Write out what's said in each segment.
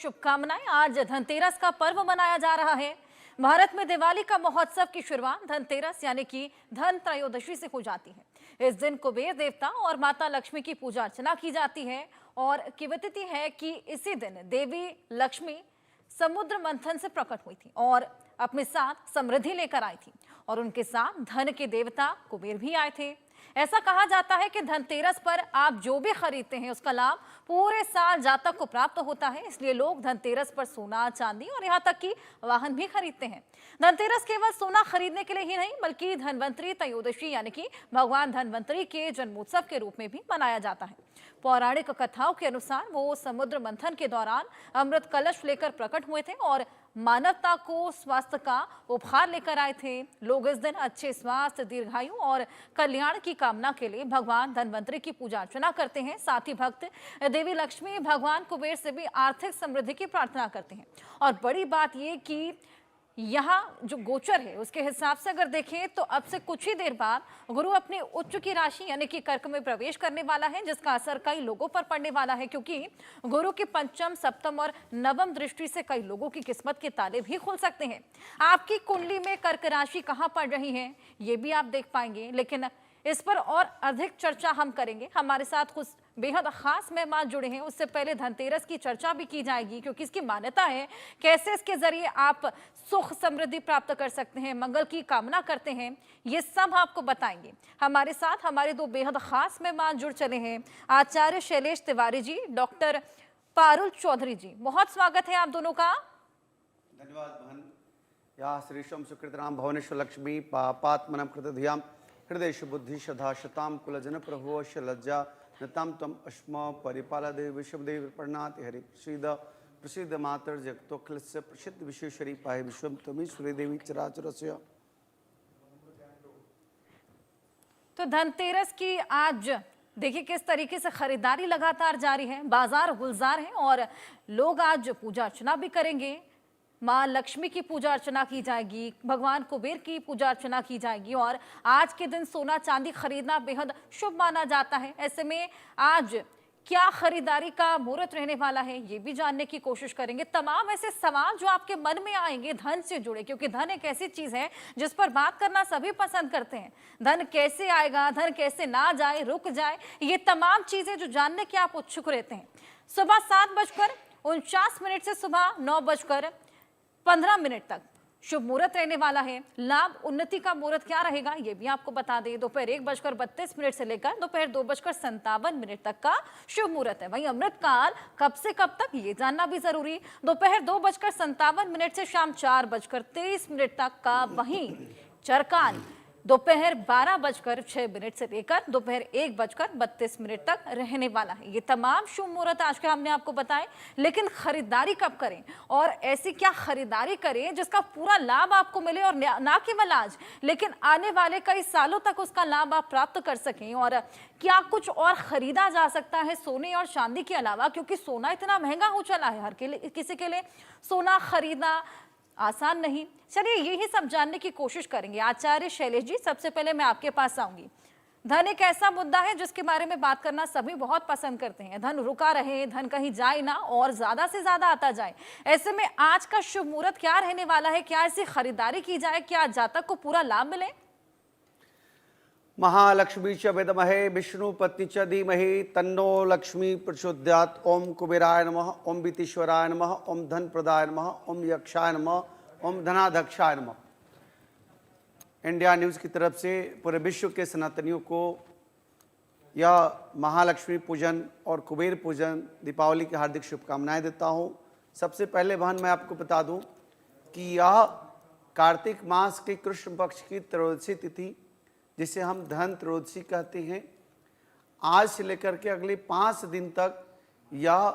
शुभकामनाएं। आज धनतेरस का पर्व मनाया जा रहा है। भारत में दिवाली का महोत्सव की शुरुआत धनतेरस यानी कि धन त्रयोदशी से हो जाती है। इस दिन कुबेर देवता और माता लक्ष्मी की पूजा अर्चना की जाती है और किंवदंती है कि इसी दिन देवी लक्ष्मी समुद्र मंथन से प्रकट हुई थी और अपने साथ समृद्धि लेकर आई थी और उनके साथ धन के देवता कुबेर भी आए थे। ऐसा कहा जाता है कि धनतेरस पर आप जो भी खरीदते हैं उसका लाभ पूरे साल जातक को प्राप्त होता है, इसलिए लोग धनतेरस पर सोना, चांदी और यहाँ तक कि वाहन भी खरीदते हैं। धनतेरस केवल सोना खरीदने के लिए ही नहीं बल्कि धन्वंतरी त्रयोदशी यानी कि भगवान धन्वंतरी के जन्मोत्सव के रूप में भी मनाया जाता है। पौराणिक कथाओं के अनुसार वो समुद्र मंथन के दौरान अमृत कलश लेकर प्रकट हुए थे और मानवता को स्वास्थ्य का उपहार लेकर आए थे। लोग इस दिन अच्छे स्वास्थ्य, दीर्घायु और कल्याण की कामना के लिए भगवान धन्वंतरी की पूजा अर्चना करते हैं। साथ ही भक्त देवी लक्ष्मी, भगवान कुबेर से भी आर्थिक समृद्धि की प्रार्थना करते हैं। और बड़ी बात यह कि यहाँ जो गोचर है उसके हिसाब से अगर देखें तो अब से कुछ ही देर बाद गुरु अपने उच्च की राशि यानी कि कर्क में प्रवेश करने वाला है, जिसका असर कई लोगों पर पड़ने वाला है क्योंकि गुरु की पंचम, सप्तम और नवम दृष्टि से कई लोगों की किस्मत के ताले भी खुल सकते हैं। आपकी कुंडली में कर्क राशि कहाँ पड़ रही है ये भी आप देख पाएंगे, लेकिन इस पर और अधिक चर्चा हम करेंगे। हमारे साथ कुछ बेहद खास मेहमान जुड़े हैं। उससे पहले धनतेरस की चर्चा भी की जाएगी क्योंकि इसकी मान्यता है कैसे इसके जरिए आप सुख समृद्धि प्राप्त कर सकते हैं, मंगल की कामना करते हैं, ये सब आपको बताएंगे। हमारे साथ हमारे दो बेहद खास मेहमान जुड़ चले हैं, आचार्य शैलेश तिवारी जी, डॉक्टर पारुल चौधरी जी। बहुत स्वागत है आप दोनों का। धन्यवाद बहन। या श्रीशम सुकृतराम भुवनेश्वर लक्ष्मी पापात्मनम कृतधियाम हृदय बुद्धि श्रद्धा शताम कुलजन प्रभुश लज्जा नताम तम अश्म परिपाला देव विश्वदेव प्रणाति हरि श्रीद प्रसिद्ध मातर जगतोखलस्य प्रसिद्ध विश्वेश्वरी पाहे विश्वम तमीश्वरी देवी चराचरस्य। तो धनतेरस की आज देखिए किस तरीके से खरीदारी लगातार जारी है, बाजार गुलजार है और लोग आज पूजा अर्चना भी करेंगे। माँ लक्ष्मी की पूजा अर्चना की जाएगी, भगवान कुबेर की पूजा अर्चना की जाएगी और आज के दिन सोना चांदी खरीदना बेहद शुभ माना जाता है। ऐसे में आज क्या खरीदारी का मुहूर्त रहने वाला है ये भी जानने की कोशिश करेंगे। तमाम ऐसे सवाल जो आपके मन में आएंगे धन से जुड़े, क्योंकि धन एक ऐसी चीज है जिस पर बात करना सभी पसंद करते हैं। धन कैसे आएगा, धन कैसे ना जाए, रुक जाए, ये तमाम चीजें जो जानने के आप उत्सुक रहते हैं। सुबह 7:49 से सुबह 9:15 तक शुभ मुहूर्त रहने वाला है। लाभ उन्नति का मुहूर्त क्या रहेगा ये भी आपको बता दें। दोपहर 1:32 से लेकर दोपहर 2:57 तक का शुभ मुहूर्त है। वहीं अमृतकाल कब से कब तक ये जानना भी जरूरी। दोपहर 2:57 से शाम 4:23 तक का। वहीं चरकाल दोपहर 12:06 से लेकर दोपहर 1:32 तक रहने वाला है। ये तमाम शुभ मुहूर्त आज के हमने आपको बताए, लेकिन खरीदारी कब करें और ऐसी क्या खरीदारी करें जिसका पूरा लाभ आपको मिले और ना केवल आज लेकिन आने वाले कई सालों तक उसका लाभ आप प्राप्त कर सकें। और क्या कुछ और खरीदा जा सकता है सोने और चांदी के अलावा, क्योंकि सोना इतना महंगा हो चला है, हर किसी के लिए सोना खरीदना आसान नहीं। चलिए यही सब जानने की कोशिश करेंगे। आचार्य शैलेश जी, सबसे पहले मैं आपके पास आऊंगी। धन एक ऐसा मुद्दा है जिसके बारे में बात करना सभी बहुत पसंद करते हैं। धन रुका रहे, धन कहीं जाए ना और ज्यादा से ज्यादा आता जाए। ऐसे में आज का शुभ मुहूर्त क्या रहने वाला है? क्या ऐसी खरीदारी की जाए, क्या जातक को पूरा लाभ मिले? महालक्ष्मी च विद्महे विष्णु पत्नी च धीमहि तन्नो लक्ष्मी प्रचोदयात्। ओम कुबेराय नमः, ओम वित्तीश्वराय नमः, ओम धन प्रदाय नमः, ओम यक्षाय नमः, ओम धनाध्यक्षाय नमः। इंडिया न्यूज़ की तरफ से पूरे विश्व के सनातनियों को यह महालक्ष्मी पूजन और कुबेर पूजन दीपावली की हार्दिक शुभकामनाएं देता हूं। सबसे पहले बहन मैं आपको बता दूं कि यह कार्तिक मास के कृष्ण पक्ष की त्रयोदशी तिथि, जिसे हम धन त्रयोदशी कहते हैं, आज से लेकर के अगले 5 दिन तक यह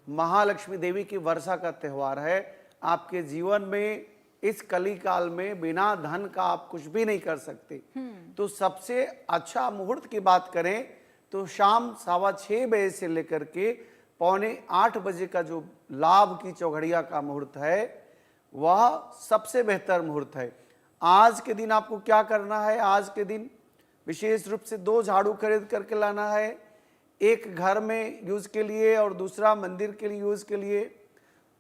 महालक्ष्मी देवी की वर्षा का त्यौहार है। आपके जीवन में इस कली काल में बिना धन का आप कुछ भी नहीं कर सकते। तो सबसे अच्छा मुहूर्त की बात करें तो शाम 6:15 बजे से लेकर के 7:45 बजे का जो लाभ की चौघड़िया का मुहूर्त है वह सबसे बेहतर मुहूर्त है। आज के दिन आपको क्या करना है? आज के दिन विशेष रूप से 2 झाड़ू खरीद करके लाना है, एक घर में यूज के लिए और दूसरा मंदिर के लिए यूज के लिए।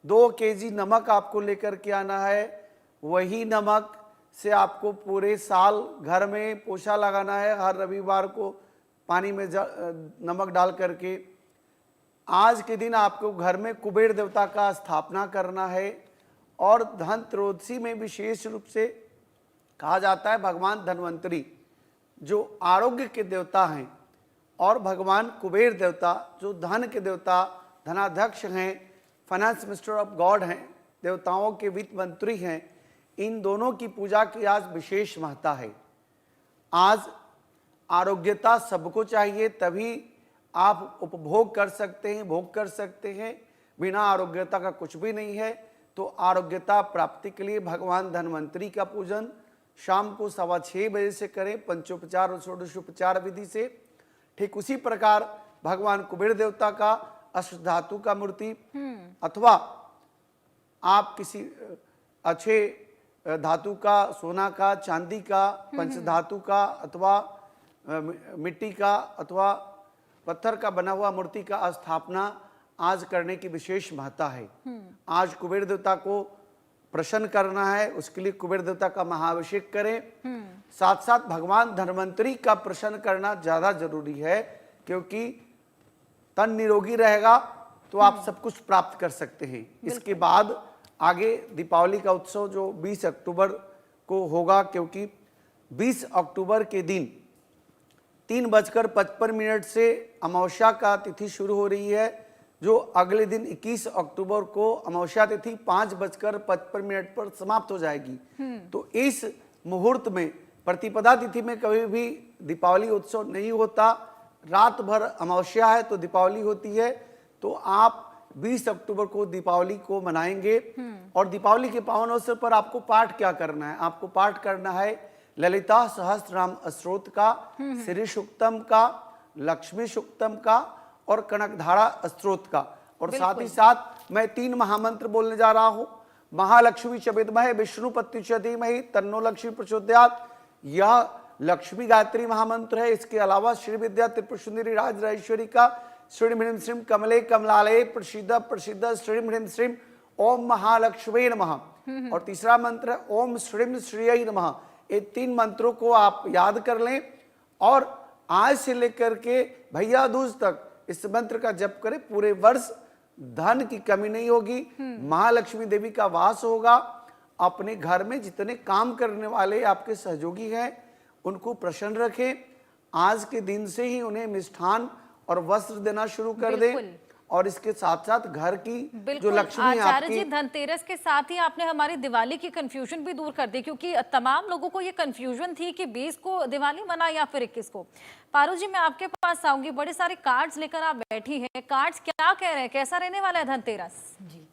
2 kg नमक आपको लेकर के आना है। वही नमक से आपको पूरे साल घर में पोछा लगाना है, हर रविवार को पानी में नमक डाल करके। आज के दिन आपको घर में कुबेर देवता का स्थापना करना है। और धन त्रयोदशी में विशेष रूप से कहा जाता है भगवान धन्वंतरी जो आरोग्य के देवता हैं और भगवान कुबेर देवता जो धन के देवता, धनाध्यक्ष हैं, फाइनेंस मिनिस्टर ऑफ गॉड हैं, देवताओं के वित्त मंत्री हैं, इन दोनों की पूजा की आज विशेष महत्ता है। आज आरोग्यता सबको चाहिए, तभी आप उपभोग कर सकते हैं, भोग कर सकते हैं। बिना आरोग्यता का कुछ भी नहीं है। तो आरोग्यता प्राप्ति के लिए भगवान धन्वंतरी का पूजन शाम को 6:15 बजे से करें, पंचोपचार और षोडशोपचार विधि से। ठीक उसी प्रकार भगवान कुबेर देवता का अष्ट धातु का मूर्ति अथवा आप किसी अच्छे धातु का, सोना का, चांदी का, पंचधातु का अथवा मिट्टी का अथवा पत्थर का बना हुआ मूर्ति का स्थापना आज करने की विशेष महत्ता है। आज कुबेर देवता को प्रसन्न करना है, उसके लिए कुबेर देवता का महाअभिषेक करें। साथ साथ भगवान धन्वंतरी का प्रसन्न करना ज्यादा जरूरी है, क्योंकि तन निरोगी रहेगा तो आप सब कुछ प्राप्त कर सकते हैं। इसके बाद आगे दीपावली का उत्सव जो 20 अक्टूबर को होगा, क्योंकि 20 अक्टूबर के दिन 3:55 से अमावस्या का तिथि शुरू हो रही है, जो अगले दिन 21 अक्टूबर को अमावस्या तिथि 5:55 पर समाप्त हो जाएगी। तो इस मुहूर्त में प्रतिपदा तिथि में कभी भी दीपावली उत्सव नहीं होता। रात भर अमावस्या है तो दीपावली होती है। तो आप 20 अक्टूबर को दीपावली को मनाएंगे। और दीपावली के पावन अवसर पर आपको पाठ क्या करना है? आपको पाठ करना है ललिता सहस्त्रनाम स्तोत्र का, श्री सूक्तम का, लक्ष्मी सूक्तम का और कनकधारा स्तोत्र का। और साथ ही साथ मैं 3 महामंत्र बोलने जा रहा हूं। महालक्ष्मी च विद्महे विष्णुपत्नी च धीमहि तन्नो लक्ष्मी प्रचोदयात्। यह लक्ष्मी गायत्री महामंत्र है। इसके अलावा श्री विद्या त्रिपुर सुंदरी राज राजेश्वरी का श्रीं ह्रीं श्रीं कमले कमलालये प्रसिद्ध प्रसिद्ध श्रीं ह्रीं श्रीं ओम महालक्ष्मी नमः। और तीसरा मंत्र है ओम श्रीं श्रीयै नमः। ये 3 मंत्रों को आप याद कर लें और आज से लेकर के भैया दूज तक इस मंत्र का जप करें। पूरे वर्ष धन की कमी नहीं होगी, महालक्ष्मी देवी का वास होगा। अपने घर में जितने काम करने वाले आपके सहयोगी हैं उनको प्रसन्न रखें। आज के दिन से ही उन्हें मिष्ठान और वस्त्र देना शुरू कर दें। और इसके साथ साथ घर की जो लक्ष्मी आचार्य जी, धनतेरस के साथ ही आपने हमारी दिवाली की कंफ्यूजन भी दूर कर दी, क्योंकि तमाम लोगों को ये कंफ्यूजन थी कि 20 को दिवाली मनाए या फिर 21 को। पारू जी, मैं आपके पास आऊंगी। बड़े सारे कार्ड्स लेकर आप बैठी हैं। कार्ड्स क्या कह रहे हैं, कैसा रहने वाला है धनतेरस? जी,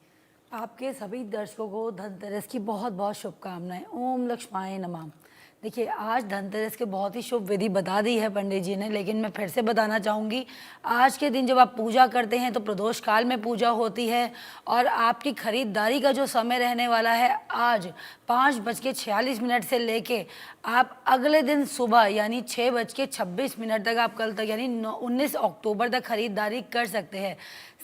आपके सभी दर्शकों को धनतेरस की बहुत बहुत शुभकामनाएं। ओम लक्ष्माय नमः। देखिए, आज धनतेरस के बहुत ही शुभ विधि बता दी है पंडित जी ने, लेकिन मैं फिर से बताना चाहूँगी। आज के दिन जब आप पूजा करते हैं तो प्रदोष काल में पूजा होती है और आपकी खरीदारी का जो समय रहने वाला है आज 5:46 से लेके आप अगले दिन सुबह यानी 6:26 तक आप कल तक यानी 19 अक्टूबर तक खरीदारी कर सकते हैं।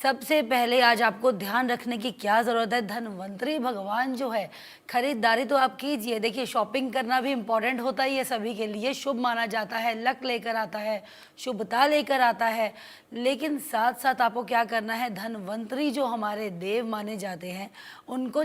सबसे पहले आज आपको ध्यान रखने की क्या ज़रूरत है, धन्वंतरी भगवान जो है, खरीदारी तो आप कीजिए। देखिए, शॉपिंग करना भी इम्पॉर्टेंट होता ही है, सभी के लिए शुभ माना जाता है, लक लेकर आता है, शुभता लेकर आता है। लेकिन साथ साथ आपको क्या करना है, धन्वंतरी जो हमारे देव माने जाते हैं उनको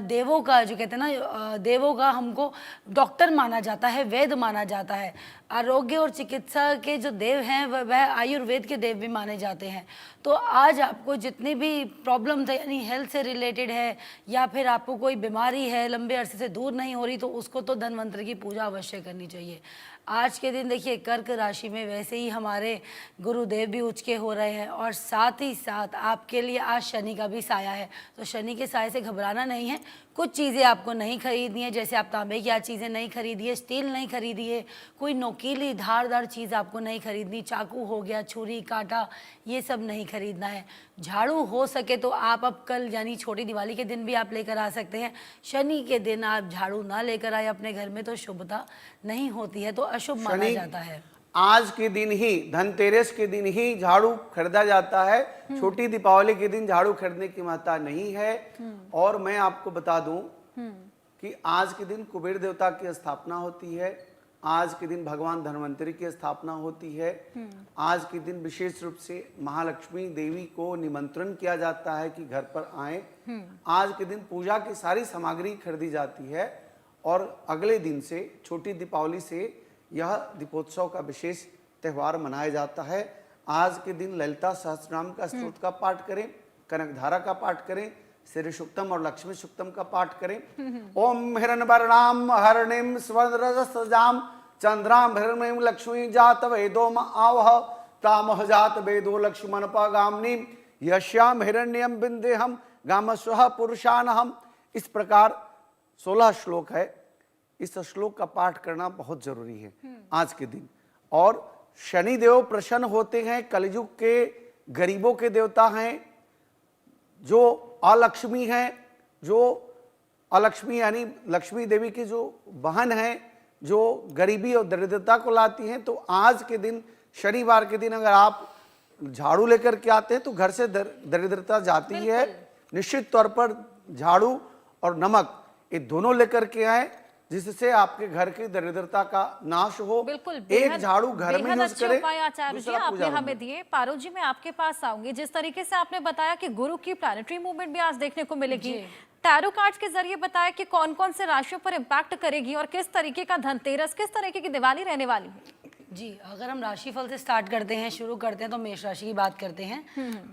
देवों का जो कहते हैं ना, देवों का हमको डॉक्टर माना जाता है, वैद्य माना जाता है। आरोग्य और चिकित्सा के जो देव हैं वह आयुर्वेद के देव भी माने जाते हैं। तो आज आपको जितनी भी प्रॉब्लम है यानी हेल्थ से रिलेटेड है या फिर आपको कोई बीमारी है लंबे अरसे से दूर नहीं हो रही, तो उसको तो धन्वंतरी की पूजा अवश्य करनी चाहिए। आज के दिन देखिए, कर्क राशि में वैसे ही हमारे गुरुदेव भी उच्च के हो रहे हैं और साथ ही साथ आपके लिए आज शनि का भी साया है। तो शनि के साये से घबराना नहीं है। कुछ चीज़ें आपको नहीं खरीदनी है, जैसे आप तांबे की आज चीज़ें नहीं खरीदिए, स्टील नहीं खरीदिए, कोई नोकीली धारदार चीज़ आपको नहीं खरीदनी, चाकू हो गया, छुरी कांटा, ये सब नहीं खरीदना है। झाड़ू हो सके तो आप अब कल यानी छोटी दिवाली के दिन भी आप लेकर आ सकते हैं। शनि के दिन आप झाड़ू ना लेकर आए अपने घर में तो शुभता नहीं होती है, तो अशुभ माना जाता है। आज के दिन ही, धनतेरस के दिन ही झाड़ू खरीदा जाता है। छोटी दीपावली के दिन झाड़ू खरीदने की महत्ता नहीं है। और मैं आपको बता दूं कि आज के दिन कुबेर देवता की स्थापना होती है, आज के दिन भगवान धन्वंतरी की स्थापना होती है, आज के दिन विशेष रूप से महालक्ष्मी देवी को निमंत्रण किया जाता है कि घर पर आए। आज के दिन पूजा की सारी सामग्री खरीदी जाती है और अगले दिन से, छोटी दीपावली से, यह दीपोत्सव का विशेष त्यौहार मनाया जाता है। आज के दिन ललिता सहस्रनाम का स्तोत्र का पाठ करें, कनकधारा का पाठ करें, श्री सूक्तम और लक्ष्मी सूक्तम का पाठ करें। ओम हिरण्यवर्णाम हरणिम स्वर्णरजसजाम चंद्राम हिरण्यम लक्ष्मी जात वेदोम आवह तामह जात वेदो लक्ष्मणपगामिनीम यश्याम हिरण्यम बिंदेहम गामस्वः पुरुषानहम। इस प्रकार 16 श्लोक है। इस श्लोक का पाठ करना बहुत जरूरी है आज के दिन। और शनिदेव प्रसन्न होते हैं, कलयुग के गरीबों के देवता हैं, जो अलक्ष्मी हैं, जो अलक्ष्मी यानी लक्ष्मी देवी की जो बहन है, जो गरीबी और दरिद्रता को लाती हैं। तो आज के दिन, शनिवार के दिन, अगर आप झाड़ू लेकर के आते हैं तो घर से दरिद्रता जाती है। निश्चित तौर पर झाड़ू और नमक ये दोनों लेकर के आए, जिससे आपके घर की दरिद्रता का नाश हो। बिल्कुल, एक झाड़ू घर में यूज करें। आचार्य जी आपने हमें दिए। पारो जी मैं आपके पास आऊंगी। जिस तरीके से आपने बताया कि गुरु की प्लैनेटरी मूवमेंट भी आज देखने को मिलेगी, टैरो कार्ड्स के जरिए बताया कि कौन कौन से राशियों पर इम्पैक्ट करेगी और किस तरीके का धनतेरस, किस तरीके की दिवाली रहने वाली है। जी, अगर हम राशिफल से स्टार्ट करते हैं, शुरू करते हैं, तो मेष राशि की बात करते हैं।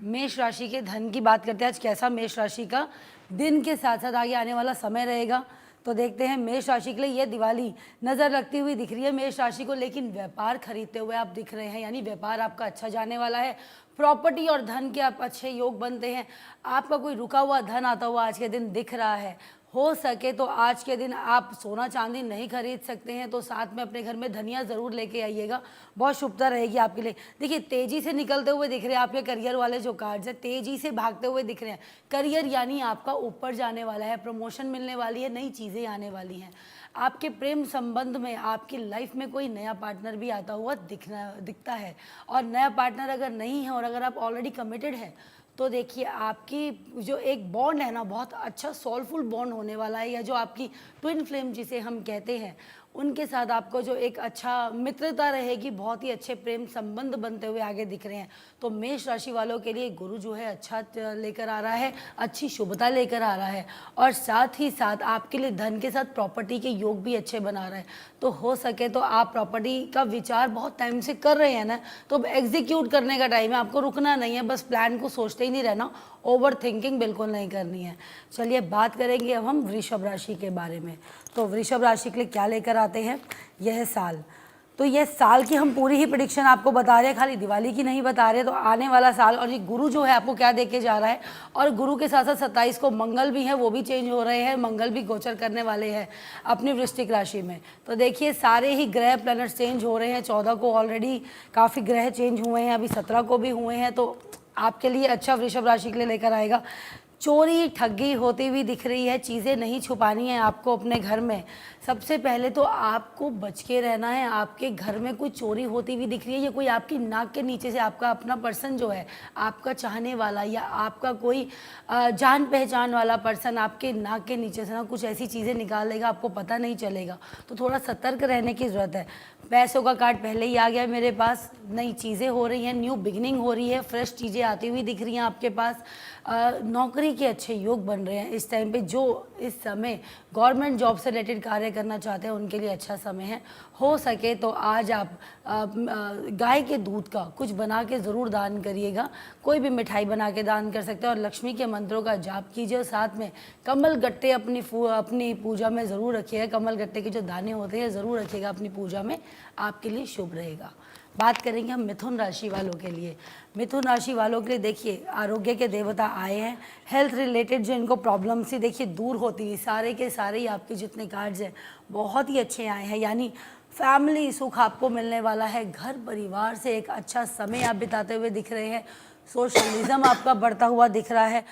मेष राशि के धन की बात करते हैं। आज कैसा मेष राशि का दिन के साथ साथ आगे आने वाला समय रहेगा, तो देखते हैं। मेष राशि के लिए ये दिवाली नज़र रखती हुई दिख रही है मेष राशि को, लेकिन व्यापार खरीदते हुए आप दिख रहे हैं, यानी व्यापार आपका अच्छा जाने वाला है। प्रॉपर्टी और धन के आप अच्छे योग बनते हैं। आपका कोई रुका हुआ धन आता हुआ आज के दिन दिख रहा है। हो सके तो आज के दिन आप सोना चांदी नहीं खरीद सकते हैं तो साथ में अपने घर में धनिया ज़रूर लेके आइएगा, बहुत शुभता रहेगी आपके लिए। देखिए, तेज़ी से निकलते हुए दिख रहे हैं आपके करियर वाले जो कार्ड्स हैं, तेज़ी से भागते हुए दिख रहे हैं। करियर यानी आपका ऊपर जाने वाला है, प्रमोशन मिलने वाली है, नई चीज़ें आने वाली हैं। आपके प्रेम संबंध में, आपकी लाइफ में कोई नया पार्टनर भी आता हुआ दिखता है। और नया पार्टनर अगर नहीं है और अगर आप ऑलरेडी कमिटेड हैं तो देखिए, आपकी जो एक बॉन्ड है ना, बहुत अच्छा सोलफुल बॉन्ड होने वाला है। या जो आपकी ट्विन फ्लेम जिसे हम कहते हैं, उनके साथ आपको जो एक अच्छा मित्रता रहेगी, बहुत ही अच्छे प्रेम संबंध बनते हुए आगे दिख रहे हैं। तो मेष राशि वालों के लिए गुरु जो है अच्छा लेकर आ रहा है, अच्छी शुभता लेकर आ रहा है। और साथ ही साथ आपके लिए धन के साथ प्रॉपर्टी के योग भी अच्छे बना रहा है। तो हो सके तो आप प्रॉपर्टी का विचार बहुत टाइम से कर रहे हैं ना, तो अब एग्जीक्यूट करने का टाइम है। आपको रुकना नहीं है, बस प्लान को सोचते ही नहीं रहना, ओवर थिंकिंग बिल्कुल नहीं करनी है। चलिए बात करेंगे अब हम वृषभ राशि के बारे में। तो वृषभ राशि के लिए क्या लेकर आते हैं यह साल। तो यह साल की हम पूरी ही प्रेडिक्शन आपको बता रहे हैं, खाली दिवाली की नहीं बता रहे। तो आने वाला साल, और ये गुरु जो है आपको क्या देके जा रहा है, और गुरु के साथ साथ 27 को मंगल भी है, वो भी चेंज हो रहे हैं। मंगल भी गोचर करने वाले हैं अपनी वृश्चिक राशि में। तो देखिए, सारे ही ग्रह प्लैनेट चेंज हो रहे हैं। 14 को ऑलरेडी काफ़ी ग्रह चेंज हुए हैं, अभी 17 को भी हुए हैं। तो आपके लिए अच्छा वृषभ राशि के लिए लेकर आएगा। चोरी ठगी होती हुई दिख रही है, चीज़ें नहीं छुपानी है आपको अपने घर में। सबसे पहले तो आपको बच के रहना है। आपके घर में कोई चोरी होती हुई दिख रही है, या कोई आपकी नाक के नीचे से आपका अपना पर्सन जो है, आपका चाहने वाला या आपका कोई जान पहचान वाला पर्सन आपके नाक के नीचे से ना कुछ ऐसी चीज़ें निकाल लेगा, आपको पता नहीं चलेगा। तो थोड़ा सतर्क रहने की ज़रूरत है। पैसों का कार्ड पहले ही आ गया मेरे पास। नई चीज़ें हो रही हैं, न्यू बिगिनिंग हो रही है, फ्रेश चीज़ें आती हुई दिख रही हैं आपके पास। नौकरी के अच्छे योग बन रहे हैं इस टाइम पे। जो इस समय गवर्नमेंट जॉब से रिलेटेड कार्य करना चाहते हैं उनके लिए अच्छा समय है। हो सके तो आज आप गाय के दूध का कुछ बना के ज़रूर दान करिएगा। कोई भी मिठाई बना के दान कर सकते हैं। और लक्ष्मी के मंत्रों का जाप कीजिए। और साथ में कमल गट्टे अपनी पूजा में ज़रूर रखिएगा। कमल गट्टे के जो दाने होते हैं ज़रूर रखिएगा अपनी पूजा में, आपके लिए शुभ रहेगा। बात करेंगे हम मिथुन राशि वालों के लिए। मिथुन राशि वालों के लिए देखिए, आरोग्य के देवता आए हैं। हेल्थ रिलेटेड जो इनको प्रॉब्लम्स थी देखिए दूर होती है। सारे के सारे ही आपके जितने कार्ड्स हैं बहुत ही अच्छे आए हैं। यानी फैमिली सुख आपको मिलने वाला है। घर परिवार से एक अच्छा समय आप बिताते हुए दिख रहे हैं। सोशलिज्म आपका बढ़ता हुआ दिख रहा है।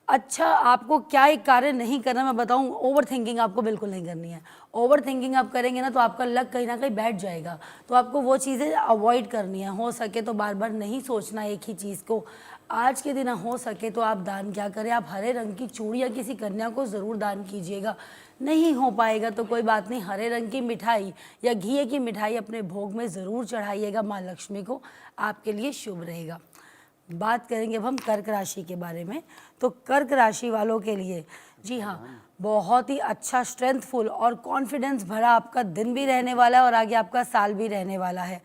अच्छा आपको क्या एक कार्य नहीं करना मैं बताऊं, ओवर थिंकिंग आपको बिल्कुल नहीं करनी है। ओवर थिंकिंग आप करेंगे ना तो आपका लक कहीं ना कहीं बैठ जाएगा, तो आपको वो चीज़ें अवॉइड करनी है। हो सके तो बार बार नहीं सोचना एक ही चीज़ को। आज के दिन हो सके तो आप दान क्या करें, आप हरे रंग की चूड़ियाँ किसी कन्या को ज़रूर दान कीजिएगा। नहीं हो पाएगा तो कोई बात नहीं, हरे रंग की मिठाई या घी की मिठाई अपने भोग में ज़रूर चढ़ाइएगा माँ लक्ष्मी को, आपके लिए शुभ रहेगा। बात करेंगे अब हम कर्क राशि के बारे में। तो कर्क राशि वालों के लिए जी हाँ, बहुत ही अच्छा स्ट्रेंथफुल और कॉन्फिडेंस भरा आपका दिन भी रहने वाला है और आगे आपका साल भी रहने वाला है।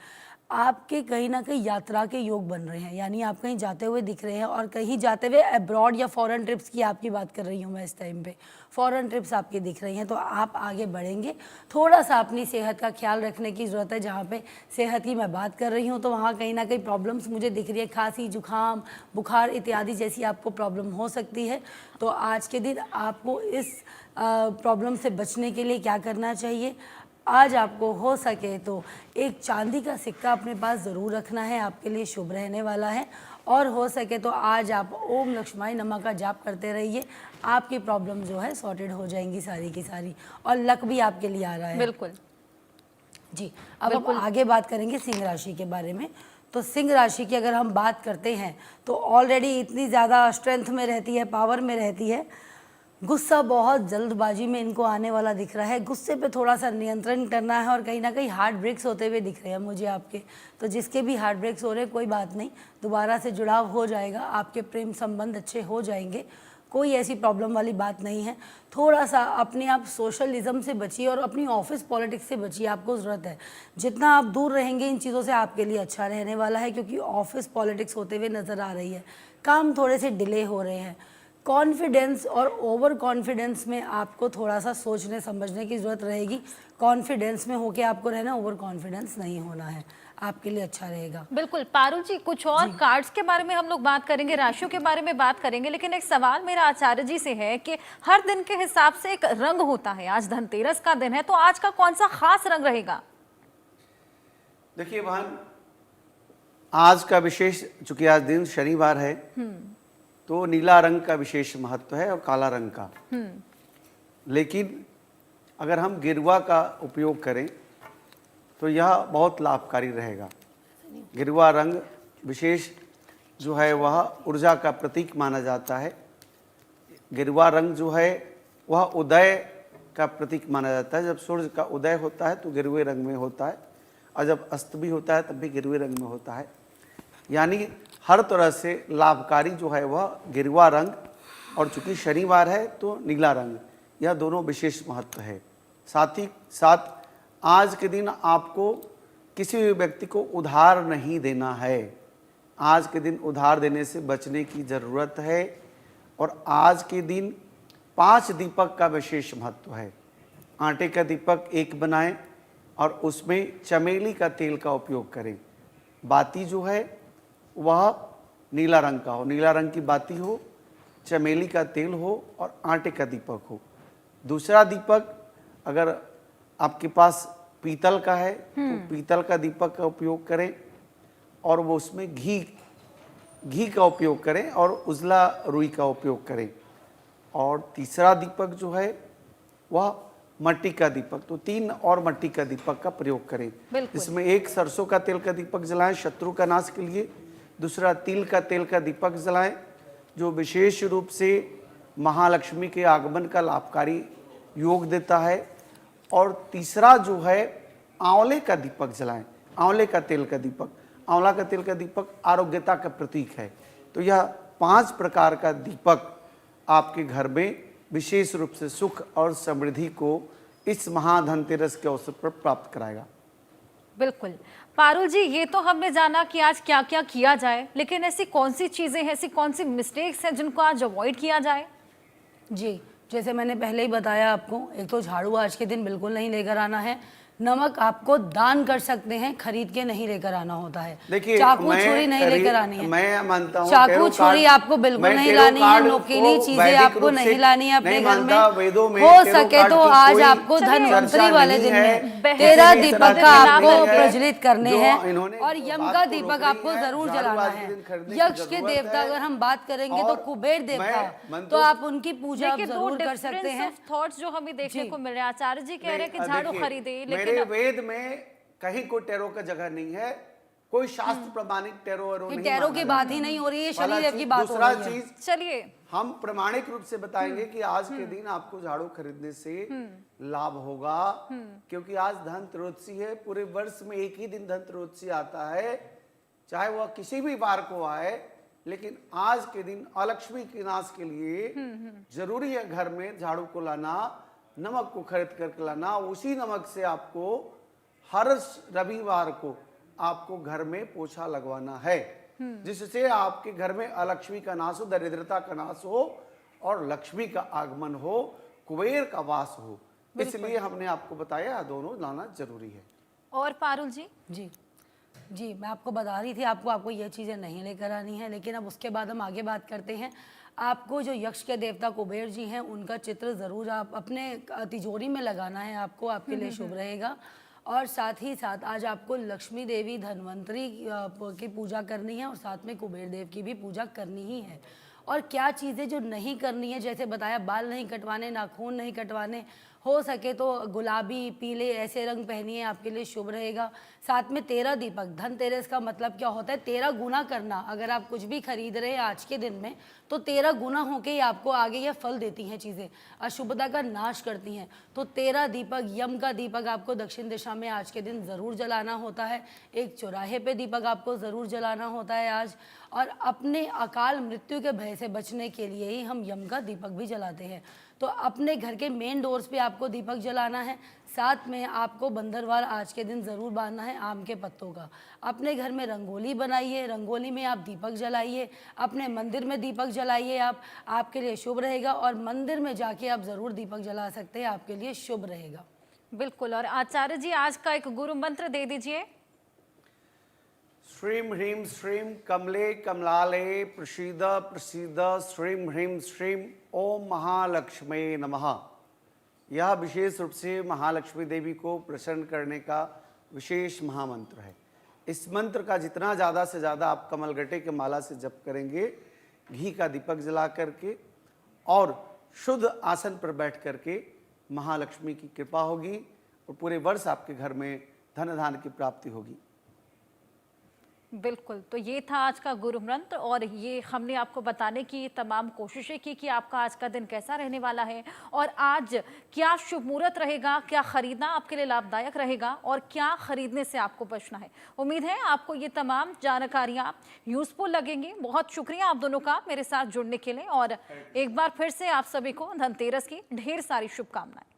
आपके कहीं ना कहीं यात्रा के योग बन रहे हैं, यानी आप कहीं जाते हुए दिख रहे हैं, और कहीं जाते हुए अब्रॉड या फॉरेन ट्रिप्स की आपकी बात कर रही हूँ मैं इस टाइम पे, फॉरेन ट्रिप्स आपकी दिख रही हैं, तो आप आगे बढ़ेंगे। थोड़ा सा अपनी सेहत का ख्याल रखने की ज़रूरत है। जहाँ पे सेहत की मैं बात कर रही हूँ तो वहाँ कहीं ना कहीं प्रॉब्लम्स मुझे दिख रही है, खांसी जुकाम बुखार इत्यादि जैसी आपको प्रॉब्लम हो सकती है। तो आज के दिन आपको इस प्रॉब्लम से बचने के लिए क्या करना चाहिए, आज आपको हो सके तो एक चांदी का सिक्का अपने पास ज़रूर रखना है, आपके लिए शुभ रहने वाला है। और हो सके तो आज आप ओम लक्ष्माय नमः का जाप करते रहिए, आपकी प्रॉब्लम जो है सॉर्टेड हो जाएंगी सारी की सारी, और लक भी आपके लिए आ रहा है। बिल्कुल जी, अब हम आगे बात करेंगे सिंह राशि के बारे में। तो सिंह राशि की अगर हम बात करते हैं तो ऑलरेडी इतनी ज़्यादा स्ट्रेंथ में रहती है, पावर में रहती है। गुस्सा बहुत जल्दबाजी में इनको आने वाला दिख रहा है, गुस्से पे थोड़ा सा नियंत्रण करना है, और कहीं ना कहीं हार्ट ब्रेक्स होते हुए दिख रहे हैं मुझे आपके। तो जिसके भी हार्ट ब्रेक्स हो रहे हैं कोई बात नहीं, दोबारा से जुड़ाव हो जाएगा, आपके प्रेम संबंध अच्छे हो जाएंगे, कोई ऐसी प्रॉब्लम वाली बात नहीं है। थोड़ा सा अपने आप सोशलिज्म से बचिए और अपनी ऑफिस पॉलिटिक्स से बचिए, आपको ज़रूरत है। जितना आप दूर रहेंगे इन चीज़ों से आपके लिए अच्छा रहने वाला है, क्योंकि ऑफिस पॉलिटिक्स होते हुए नज़र आ रही है, काम थोड़े से डिले हो रहे हैं। कॉन्फिडेंस और ओवर कॉन्फिडेंस में आपको थोड़ा सा सोचने समझने की ज़रूरत रहेगी। कॉन्फिडेंस में होके आपको रहना, ओवर कॉन्फिडेंस नहीं होना है, आपके लिए अच्छा रहेगा। बिल्कुल। पारुल जी, कुछ और कार्ड्स के बारे में हम लोग बात करेंगे, राशियों के बारे में बात करेंगे, लेकिन एक सवाल मेरा आचार्य जी से है कि हर दिन के हिसाब से एक रंग होता है, आज धनतेरस का दिन है तो आज का कौन सा खास रंग रहेगा? देखिए बहन, आज का विशेष, चूंकि आज दिन शनिवार है तो नीला रंग का विशेष महत्व है और काला रंग का। लेकिन अगर हम गिरुआ का उपयोग करें तो यह बहुत लाभकारी रहेगा। गिरुआ रंग विशेष जो है वह ऊर्जा का प्रतीक माना जाता है। गिरुआ रंग जो है वह उदय का प्रतीक माना जाता है। जब सूर्य का उदय होता है तो गिरुए रंग में होता है, और जब अस्त भी होता है तब भी गिरुए रंग में होता है। यानी हर तरह से लाभकारी जो है वह गिरुआ रंग, और चूंकि शनिवार है तो नीला रंग, यह दोनों विशेष महत्व है। साथ ही साथ आज के दिन आपको किसी भी व्यक्ति को उधार नहीं देना है। आज के दिन उधार देने से बचने की ज़रूरत है। और आज के दिन 5 दीपक का विशेष महत्व है। आटे का दीपक एक बनाएं और उसमें चमेली का तेल का उपयोग करें। बाती जो है वह नीला रंग का हो, नीला रंग की बाती हो, चमेली का तेल हो और आटे का दीपक हो। दूसरा दीपक अगर आपके पास पीतल का है तो पीतल का दीपक का उपयोग करें, और वो उसमें घी का उपयोग करें और उजला रुई का उपयोग करें। और तीसरा दीपक जो है वह मट्टी का दीपक, तो 3 और मट्टी का दीपक का प्रयोग करें। इसमें एक सरसों का तेल का दीपक जलाएं शत्रु का नाश के लिए, दूसरा तिल का तेल का दीपक जलाएं जो विशेष रूप से महालक्ष्मी के आगमन का लाभकारी योग देता है, और तीसरा जो है आंवले का दीपक जलाएं, आंवले का तेल का दीपक। आंवला का तेल का दीपक आरोग्यता का प्रतीक है। तो यह 5 प्रकार का दीपक आपके घर में विशेष रूप से सुख और समृद्धि को इस महाधनतेरस के अवसर पर प्राप्त कराएगा। बिल्कुल। पारुल जी, ये तो हमने जाना कि आज क्या क्या किया जाए, लेकिन ऐसी कौन सी चीजें हैं, ऐसी कौन सी मिस्टेक्स हैं जिनको आज अवॉइड किया जाए? जी, जैसे मैंने पहले ही बताया आपको, एक तो झाड़ू आज के दिन बिल्कुल नहीं लेकर आना है। नमक आपको दान कर सकते हैं, खरीद के नहीं लेकर आना होता है। देखिए, चाकू मैं छुरी नहीं लेकर आनी है। मैं मानता हूँ चाकू टेरो छुरी कार्ड- आपको बिल्कुल मैं नहीं टेरो लानी है, कार्ड नोकीली को चीजें वैदिक आपको रूप नहीं से लानी है अपने नहीं घर मानता। वेदों में। में हो टेरो सके कार्ड तो की आज कोई आपको चलिए, धनवंतरी चर्चा वाले नहीं दिन है। में बहस 13 भी इस दीपक बात का के आपको नाम है। प्रज्वलित करने जो हैं इन्होंने और बात यम को का रोक दीपक रही आपको है, जरूर झाड़ू जलाना आज के है। दिन खरीदने की यक्ष के जरूरत देवता है। अगर हम बात करेंगे तो और कुबेर देवता, मैं मंत्रों- तो आप उनकी पूजा आप देखिए, दो जरूर कर सकते डिफरेंस हैं। ऑफ थॉट्स जो हमें देखने जी। को मिल रहे हैं। आचार्य जी कह रहे हैं कि नहीं, झाड़ू देखिए, खरीदे, मेरे लेकिन वेद में कहीं कोई टेरो का जगह नहीं है, कोई शास्त्र प्रमाणित टेरो वेरो ये नहीं टैरो माना की जाता। बात ही नहीं हो रही है, पहला शनिदेव चीज। की बात हो दूसरा रही है। चीज, चलिए, हम प्रमाणिक रूप से बताएंगे कि आज के दिन आपको झाड़ू खरीदने से लाभ होगा, क्योंकि आज धनत्रयोदशी है। पूरे वर्ष में एक ही दिन धनत्रयोदशी आता है, चाहे वह किसी भी वार को आए, लेकिन आज के दिन अलक्ष्मी के नाश के लिए जरूरी है घर में झाड़ू को लाना, नमक को खरीद करके लाना। उसी नमक से आपको हर रविवार को आपको घर में पोछा लगवाना है, जिससे आपके घर में अलक्ष्मी का नाश हो, दरिद्रता का नाश हो और लक्ष्मी का आगमन हो, कुबेर का वास हो। इसलिए हमने आपको बताया दोनों लाना जरूरी है। और पारुल जी, जी जी, मैं आपको बता रही थी आपको ये चीज़ें नहीं लेकर आनी है, लेकिन अब उसके बाद हम आगे बात करते हैं। आपको जो यक्ष के देवता कुबेर जी हैं उनका चित्र ज़रूर आप अपने तिजोरी में लगाना है, आपको आपके लिए शुभ रहेगा। और साथ ही साथ आज आपको लक्ष्मी देवी धन्वंतरी की पूजा करनी है और साथ में कुबेर देव की भी पूजा करनी ही है। और क्या चीज़ें जो नहीं करनी है, जैसे बताया बाल नहीं कटवाने, नाखून नहीं कटवाने, हो सके तो गुलाबी पीले ऐसे रंग पहनिए, आपके लिए शुभ रहेगा। साथ में 13 दीपक, धनतेरस का मतलब क्या होता है? 13 गुना करना। अगर आप कुछ भी खरीद रहे हैं आज के दिन में तो 13 गुना होके ही आपको आगे ये फल देती हैं चीज़ें, अशुभता का नाश करती हैं। तो 13 दीपक, यम का दीपक आपको दक्षिण दिशा में आज के दिन ज़रूर जलाना होता है। एक चौराहे पे दीपक आपको ज़रूर जलाना होता है आज। और अपने अकाल मृत्यु के भय से बचने के लिए ही हम यम का दीपक भी जलाते हैं। तो अपने घर के मेन डोर्स पे आपको दीपक जलाना है। साथ में आपको बंदरवाल आज के दिन ज़रूर बांधना है आम के पत्तों का। अपने घर में रंगोली बनाइए, रंगोली में आप दीपक जलाइए, अपने मंदिर में दीपक जलाइए आप, आपके लिए शुभ रहेगा। और मंदिर में जाके आप ज़रूर दीपक जला सकते हैं, आपके लिए शुभ रहेगा। बिल्कुल। और आचार्य जी, आज का एक गुरु मंत्र दे दीजिए। श्रीम ह्रीम श्रीम कमले कमलाले प्रसीद प्रसीद श्रीम ह्रीम श्रीम ओम महालक्ष्मी नमः। यह विशेष रूप से महालक्ष्मी देवी को प्रसन्न करने का विशेष महामंत्र है। इस मंत्र का जितना ज़्यादा से ज़्यादा आप कमलगट्टे के माला से जप करेंगे, घी का दीपक जला करके और शुद्ध आसन पर बैठ करके, महालक्ष्मी की कृपा होगी और पूरे वर्ष आपके घर में धन धान्य की प्राप्ति होगी। बिल्कुल। तो ये था आज का गुरु मंत्र और ये हमने आपको बताने की तमाम कोशिशें की कि आपका आज का दिन कैसा रहने वाला है और आज क्या शुभ मुहूर्त रहेगा, क्या खरीदना आपके लिए लाभदायक रहेगा और क्या खरीदने से आपको बचना है। उम्मीद है आपको ये तमाम जानकारियाँ यूजफुल लगेंगी। बहुत शुक्रिया आप दोनों का मेरे साथ जुड़ने के लिए और एक बार फिर से आप सभी को धनतेरस की ढेर सारी शुभकामनाएं।